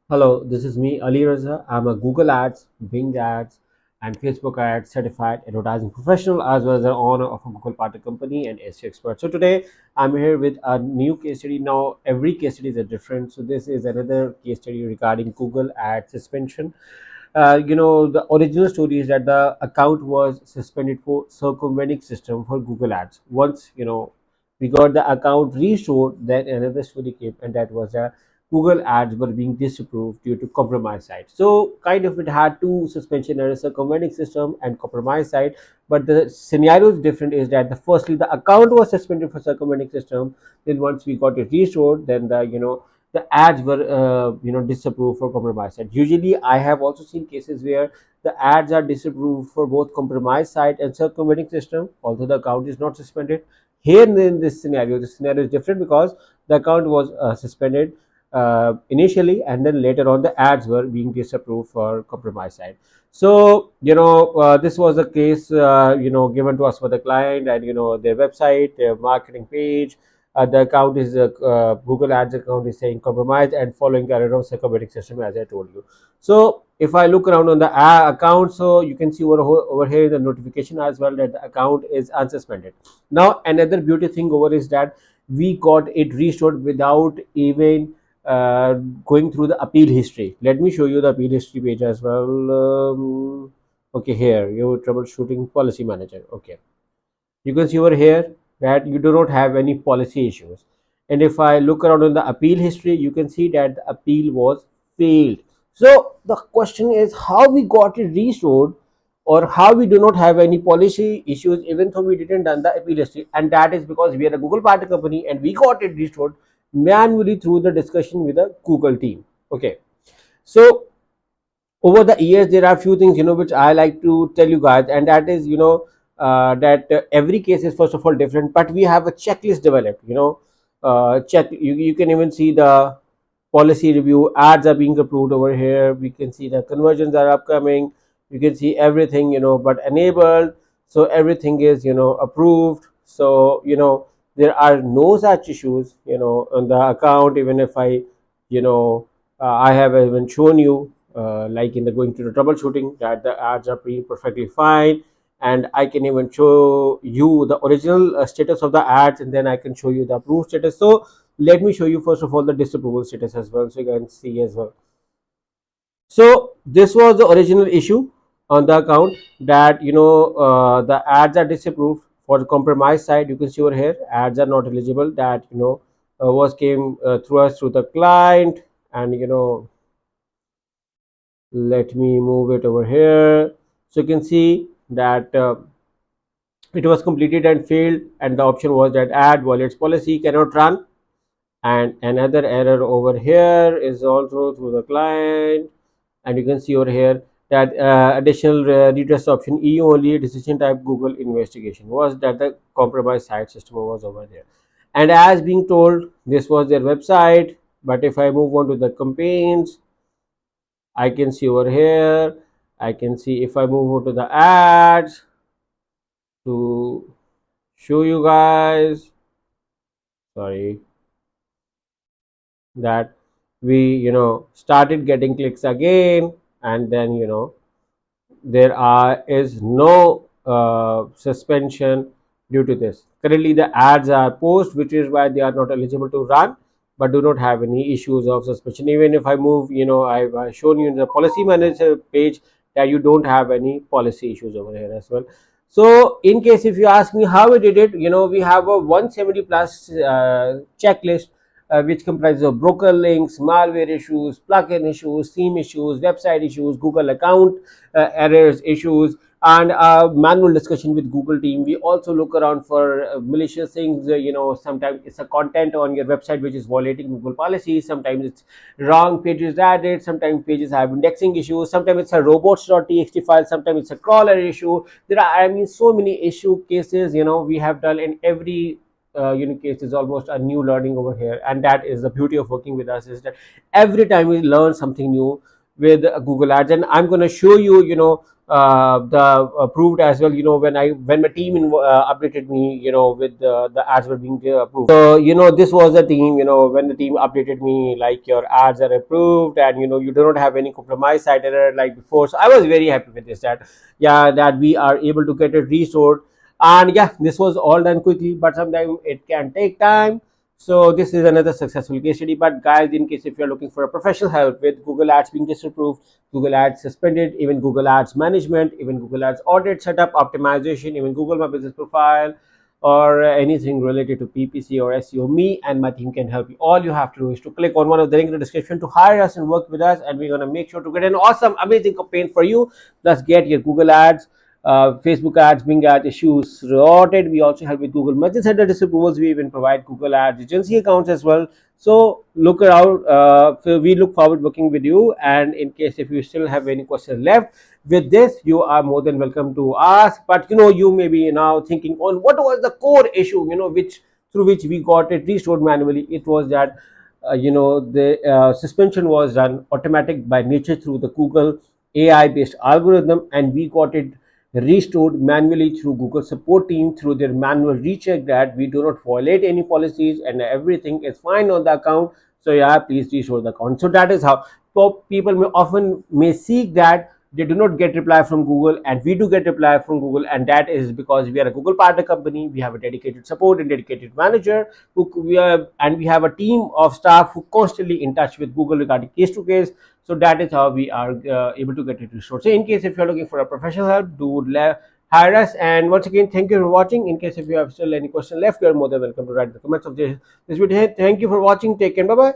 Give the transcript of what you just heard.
Hello, this is me, Ali Raza. I'm a Google Ads, Bing Ads, and Facebook Ads certified advertising professional, as well as the owner of a Google Partner company and SEO expert. So today I'm here with a new case study. Now every case study is different. So this is another case study regarding Google Ads suspension. The original story is that the account was suspended for circumventing system for Google Ads. Once we got the account restored, then another story came, and that was a Google Ads were being disapproved due to compromise site. So kind of it had two suspension errors, circumventing system and compromise site. But the scenario is different. Is that the firstly the account was suspended for circumventing system. Then once we got it restored, then the ads were disapproved for compromise site. Usually, I have also seen cases where the ads are disapproved for both compromise site and circumventing system, although the account is not suspended. Here in this scenario, the scenario is different because the account was suspended initially, and then later on the ads were being disapproved for compromise site. So this was a case given to us for the client, and their website, their marketing page, the account is Google Ads account is saying compromised and following the error of circumventing system, as I told you. So if I look around on the account, so you can see over here the notification as well that the account is unsuspended. Now another beauty thing over is that we got it restored without even uh, going through the appeal history. Let me show you the appeal history page as well. Okay, here your troubleshooting policy manager. Okay, you can see over here that you do not have any policy issues. And if I look around in the appeal history, you can see that the appeal was failed. So the question is how we got it restored, or how we do not have any policy issues even though we didn't done the appeal history. And that is because we are a Google partner company and we got it restored manually through the discussion with the Google team. Okay, so over the years there are few things which I like to tell you guys, and that is that every case is first of all different, but we have a checklist developed. Check, you can even see the policy review, ads are being approved over here, we can see the conversions are upcoming, you can see everything but enabled. So everything is approved. So there are no such issues on the account. Even if I have even shown you like in the going to the troubleshooting that the ads are being perfectly fine, and I can even show you the original status of the ads, and then I can show you the approved status. So let me show you first of all the disapproval status as well, so you can see as well. So this was the original issue on the account, that the ads are disapproved. For the compromise side, you can see over here ads are not eligible, that was came through us through the client. And let me move it over here, so you can see that it was completed and failed, and the option was that ad violates policy, cannot run. And another error over here is also through the client, and you can see over here that additional redress option E only decision type Google investigation was that the compromised site system was over there. And as being told, this was their website. But if I move on to the campaigns, I can see over here, I can see if I move on to the ads to show you guys, sorry, that we started getting clicks again. And then there is no suspension due to this. Currently the ads are post, which is why they are not eligible to run, but do not have any issues of suspension. Even if I move, I've shown you in the policy manager page that you don't have any policy issues over here as well. So in case if you ask me how we did it, we have a 170 plus checklist, which comprises of broker links, malware issues, plugin issues, theme issues, website issues, Google account errors issues, and manual discussion with Google team. We also look around for malicious things. Sometimes it's a content on your website which is violating Google policies. Sometimes it's wrong pages added. Sometimes pages have indexing issues. Sometimes it's a robots.txt file. Sometimes it's a crawler issue. There are, I mean, so many issue cases. We have done in every case is almost a new learning over here. And that is the beauty of working with us, is that every time we learn something new, with Google Ads, and I'm going to show you, the approved as well. When my team updated me, with the ads were being approved. So this was the team. When the team updated me, like, your ads are approved, and you do not have any compromise site error like before. So I was very happy with this, that yeah, that we are able to get it restored. And yeah, this was all done quickly, but sometimes it can take time. So this is another successful case study. But guys, in case if you're looking for a professional help with Google Ads being disapproved, Google Ads suspended, even Google Ads management, even Google Ads audit setup, optimization, even Google My Business Profile, or anything related to PPC or SEO, me and my team can help you. All you have to do is to click on one of the link in the description to hire us and work with us, and we're going to make sure to get an awesome, amazing campaign for you. Let's get your Google Ads, Facebook ads, Bing ads issues sorted. We also help with Google Merchant Center disapprovals. We even provide Google Ads agency accounts as well. So look around. We look forward working with you. And in case if you still have any questions left with this, you are more than welcome to ask. But you may be now thinking on what was the core issue, which through which we got it restored manually. It was that the suspension was done automatic by nature through the Google AI based algorithm, and we got it restored manually through Google support team through their manual recheck that we do not violate any policies and everything is fine on the account. So yeah, please restore the account. So that is how people may often seek that they do not get reply from Google, and we do get reply from Google, and that is because we are a Google partner company. We have a dedicated support and dedicated manager and we have a team of staff who constantly in touch with Google regarding case to case. So that is how we are able to get it restored. So in case if you're looking for a professional help, do hire us. And once again, thank you for watching. In case if you have still any question left, you are more than welcome to write the comments of this video. Thank you for watching. Take care. Bye bye.